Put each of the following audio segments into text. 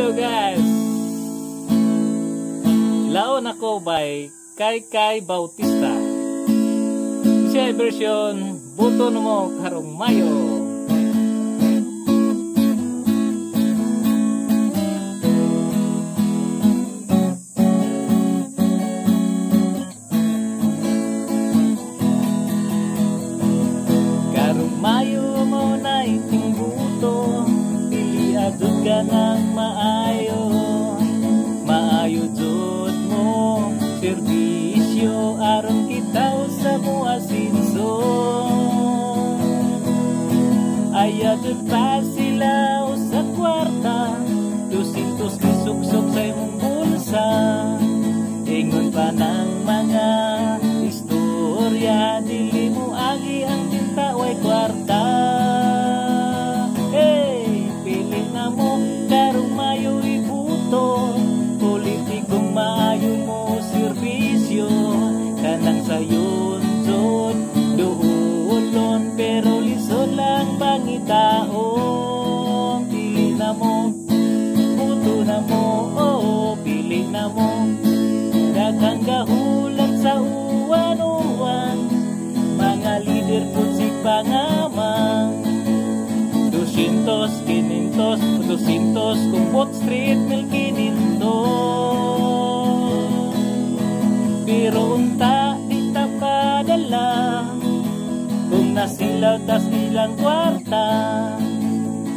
Hello guys! Laon ako by Kai Bautista. Siya version buto mo karong mayo. Karong mayo mo na iting buto, pili adud ka ng maayo. Maayo jud mo serbisyo aron kita sa mo asinso. Ayadud pa sila sa kwarta, 200 kisuksok sa imong bulsa. Ingon pa ng mga istorya, dili mo agi ang tinta way kwarta. Hey, pili na mo karong mayo ibuto, politikong maayo mo serbisyo. Kanang sayon jod duulon, pero lisod lang pangitaon. Pili na mo, buto na mo, oh, pili na mo. Daghang gahulat sa uwan-uwan, mga lider po si pangamang. 200, 500, 200 kumpot street mill 500. Pero unta di ta padala, kung nasilaw tas ilang kwarta.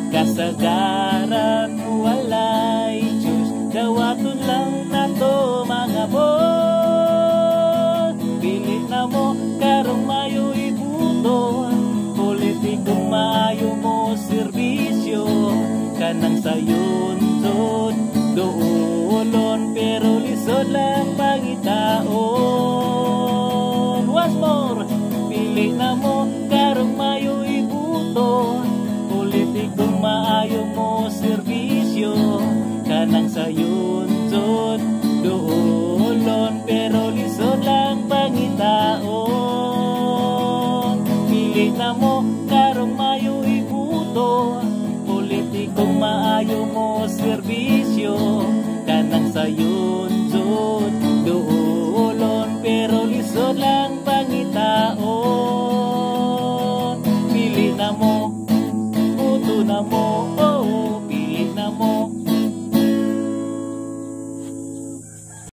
Kasagaran walay Diyos, dawaton lang na to mga boss. Pili na mo karong mayo ibuto, politikong maayo mo serbisyo. Kanang sayon jod duulon, pero lisod lang pangitaon. Once more, pili na mo karong mayo ibuto, politikong maayo mo serbisyo. Kanang sayon jod duulon, pero lisod lang pangitaon. Pili na mo karong mayo ibuto, politikong maayo mo serbisyo. Kanang sayon jod